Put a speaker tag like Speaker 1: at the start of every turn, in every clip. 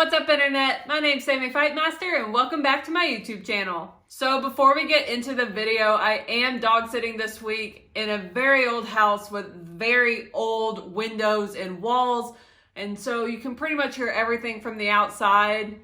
Speaker 1: What's up, internet? My name's Sammy Fightmaster and welcome back to my YouTube channel. So before we get into the video, I am dog sitting this week in a very old house with very old windows and walls, and so you can pretty much hear everything from the outside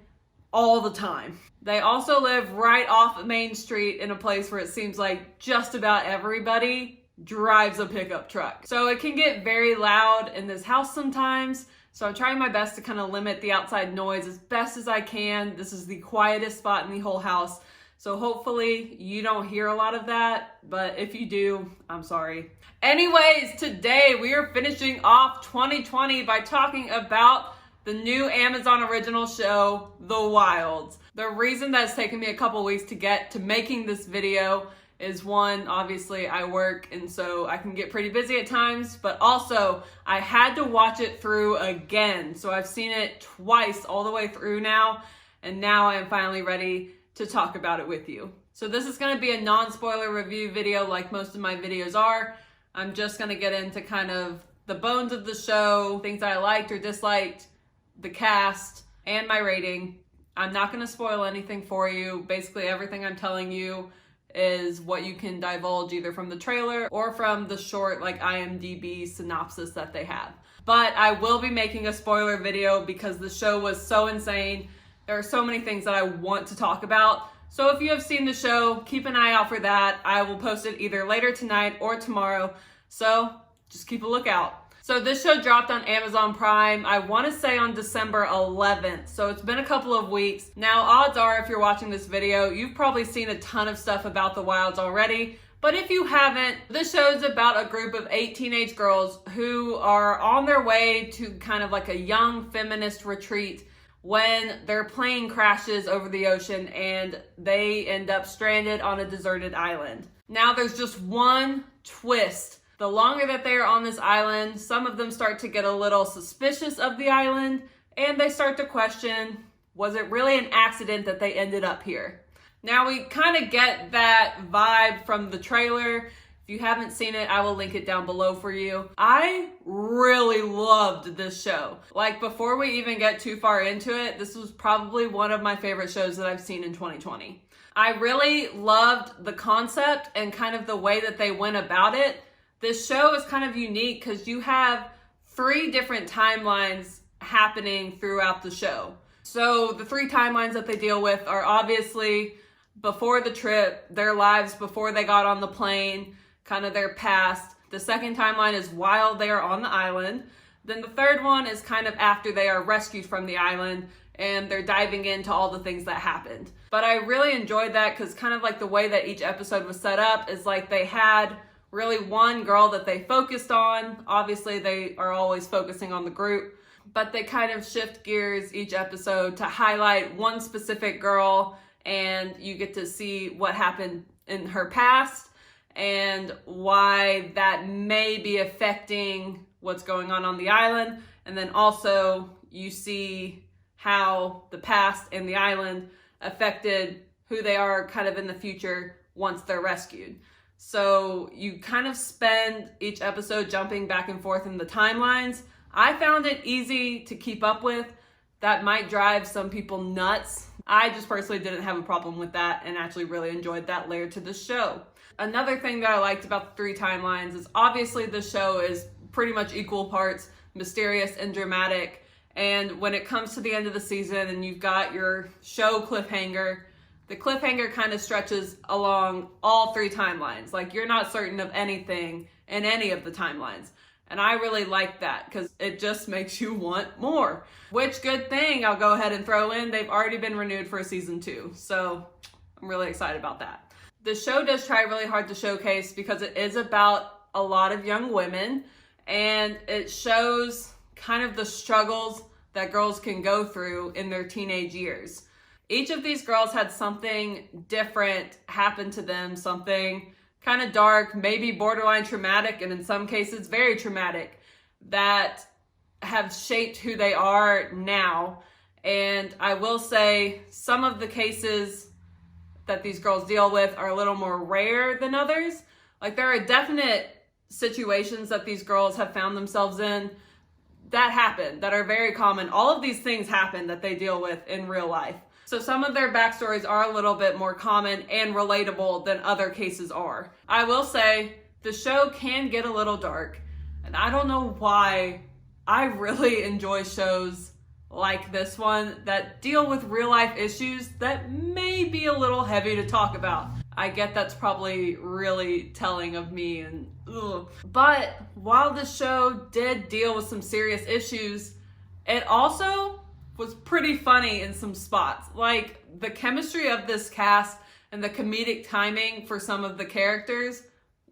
Speaker 1: all the time. They also live right off Main Street in a place where it seems like just about everybody drives a pickup truck. So it can get very loud in this house sometimes. So I'm trying my best to kind of limit the outside noise as best as I can. This is the quietest spot in the whole house. So hopefully you don't hear a lot of that, but if you do, I'm sorry. Anyways, today we are finishing off 2020 by talking about the new Amazon original show, The Wilds. The reason that it's taken me a couple weeks to get to making this video is one, obviously I work and so I can get pretty busy at times, but also I had to watch it through again. So I've seen it twice all the way through now, and now I am finally ready to talk about it with you. So this is gonna be a non-spoiler review video like most of my videos are. I'm just gonna get into kind of the bones of the show, things I liked or disliked, the cast, and my rating. I'm not gonna spoil anything for you. Basically everything I'm telling you is what you can divulge either from the trailer or from the short like IMDb synopsis that they have. But I will be making a spoiler video because the show was so insane. There are so many things that I want to talk about. So if you have seen the show, keep an eye out for that. I will post it either later tonight or tomorrow. So just keep a lookout. So this show dropped on Amazon Prime, I want to say on December 11th. So it's been a couple of weeks. Now, odds are if you're watching this video, you've probably seen a ton of stuff about The Wilds already. But if you haven't, this show is about a group of 8 teenage girls who are on their way to kind of like a young feminist retreat when their plane crashes over the ocean and they end up stranded on a deserted island. Now, there's just one twist. The longer that they are on this island, some of them start to get a little suspicious of the island and they start to question, was it really an accident that they ended up here? Now we kind of get that vibe from the trailer. If you haven't seen it, I will link it down below for you. I really loved this show. Like before we even get too far into it, this was probably one of my favorite shows that I've seen in 2020. I really loved the concept and kind of the way that they went about it. This show is kind of unique because you have 3 different timelines happening throughout the show. So the 3 timelines that they deal with are obviously before the trip, their lives before they got on the plane, kind of their past. The second timeline is while they are on the island. Then the third one is kind of after they are rescued from the island and they're diving into all the things that happened. But I really enjoyed that because kind of like the way that each episode was set up is like they had really one girl that they focused on. Obviously, they are always focusing on the group, but they kind of shift gears each episode to highlight one specific girl, and you get to see what happened in her past and why that may be affecting what's going on the island. And then also you see how the past and the island affected who they are kind of in the future once they're rescued. So you kind of spend each episode jumping back and forth in the timelines. I found it easy to keep up with. That might drive some people nuts. I just personally didn't have a problem with that and actually really enjoyed that layer to the show. Another thing that I liked about the 3 timelines is obviously the show is pretty much equal parts mysterious and dramatic. And when it comes to the end of the season and you've got your show cliffhanger, the cliffhanger kind of stretches along all 3 timelines. Like you're not certain of anything in any of the timelines. And I really like that because it just makes you want more. Which, good thing, I'll go ahead and throw in, they've already been renewed for season 2. So I'm really excited about that. The show does try really hard to showcase because it is about a lot of young women and it shows kind of the struggles that girls can go through in their teenage years. Each of these girls had something different happen to them, something kind of dark, maybe borderline traumatic, and in some cases very traumatic, that have shaped who they are now. And I will say some of the cases that these girls deal with are a little more rare than others. Like there are definite situations that these girls have found themselves in that happen, that are very common. All of these things happen that they deal with in real life. So some of their backstories are a little bit more common and relatable than other cases are. I will say the show can get a little dark, and I don't know why. I really enjoy shows like this one that deal with real life issues that may be a little heavy to talk about. I get that's probably really telling of me, and ugh. But while the show did deal with some serious issues, it also was pretty funny in some spots. Like, the chemistry of this cast and the comedic timing for some of the characters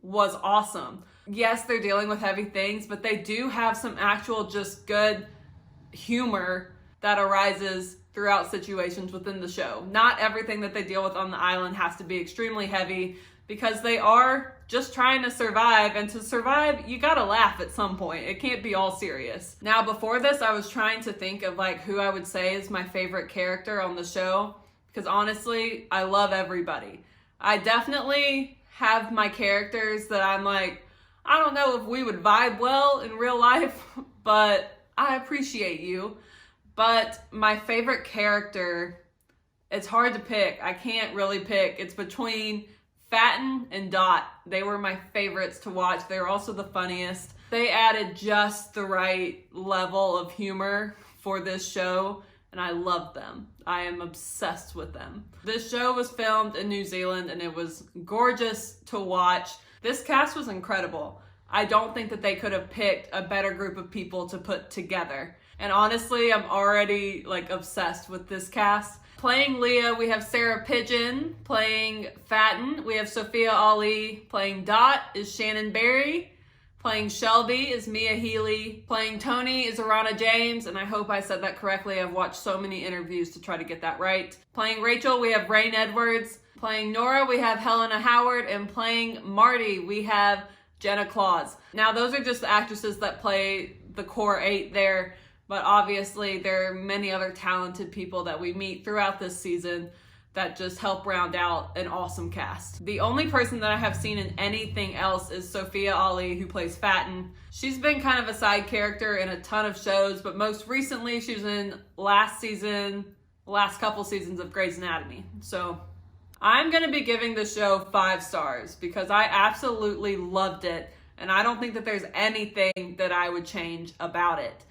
Speaker 1: was awesome. Yes, they're dealing with heavy things, but they do have some actual just good humor that arises throughout situations within the show. Not everything that they deal with on the island has to be extremely heavy, because they are just trying to survive, and to survive, you gotta laugh at some point. It can't be all serious. Now, before this, I was trying to think of like who I would say is my favorite character on the show, because honestly, I love everybody. I definitely have my characters that I'm like, I don't know if we would vibe well in real life, but I appreciate you. But my favorite character, it's hard to pick. I can't really pick. It's between Fatten and Dot. They were my favorites to watch. They were also the funniest. They added just the right level of humor for this show, and I love them. I am obsessed with them. This show was filmed in New Zealand, and it was gorgeous to watch. This cast was incredible. I don't think that they could have picked a better group of people to put together. And honestly, I'm already like obsessed with this cast. Playing Leah, we have Sarah Pigeon. Playing Fatten, we have Sophia Ali. Playing Dot is Shannon Barry. Playing Shelby is Mia Healy. Playing Tony is Arana James, and I hope I said that correctly. I've watched so many interviews to try to get that right. Playing Rachel, we have Rain Edwards. Playing Nora, we have Helena Howard. And playing Marty, we have Jenna Claus. Now, those are just the actresses that play the core 8 there. But obviously, there are many other talented people that we meet throughout this season that just help round out an awesome cast. The only person that I have seen in anything else is Sophia Ali, who plays Fatten. She's been kind of a side character in a ton of shows, but most recently she was in last couple seasons of Grey's Anatomy. So I'm gonna be giving the show 5 stars because I absolutely loved it, and I don't think that there's anything that I would change about it.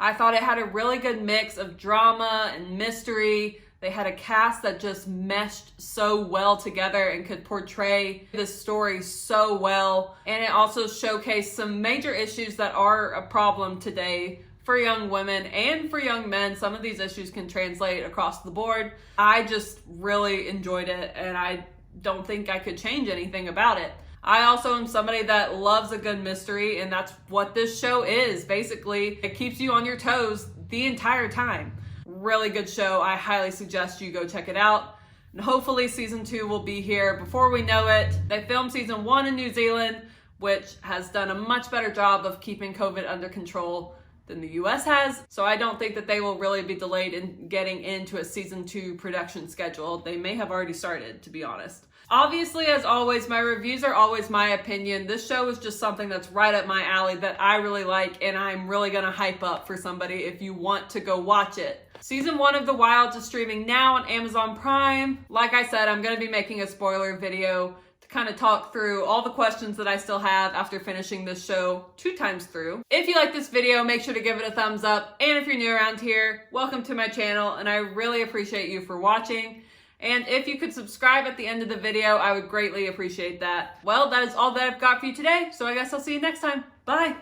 Speaker 1: I thought it had a really good mix of drama and mystery. They had a cast that just meshed so well together and could portray this story so well. And it also showcased some major issues that are a problem today for young women and for young men. Some of these issues can translate across the board. I just really enjoyed it, and I don't think I could change anything about it. I also am somebody that loves a good mystery, and that's what this show is. Basically, it keeps you on your toes the entire time. Really good show. I highly suggest you go check it out. And hopefully season 2 will be here before we know it. They filmed season 1 in New Zealand, which has done a much better job of keeping COVID under control than the US has. So I don't think that they will really be delayed in getting into a season 2 production schedule. They may have already started, to be honest. Obviously, as always, my reviews are always my opinion. This show is just something that's right up my alley that I really like, and I'm really gonna hype up for somebody if you want to go watch it. Season 1 of The Wilds is streaming now on Amazon Prime. Like I said, I'm gonna be making a spoiler video to kind of talk through all the questions that I still have after finishing this show 2 times through. If you like this video, make sure to give it a thumbs up. And if you're new around here, welcome to my channel, and I really appreciate you for watching. And if you could subscribe at the end of the video, I would greatly appreciate that. Well, that is all that I've got for you today, so I guess I'll see you next time. Bye!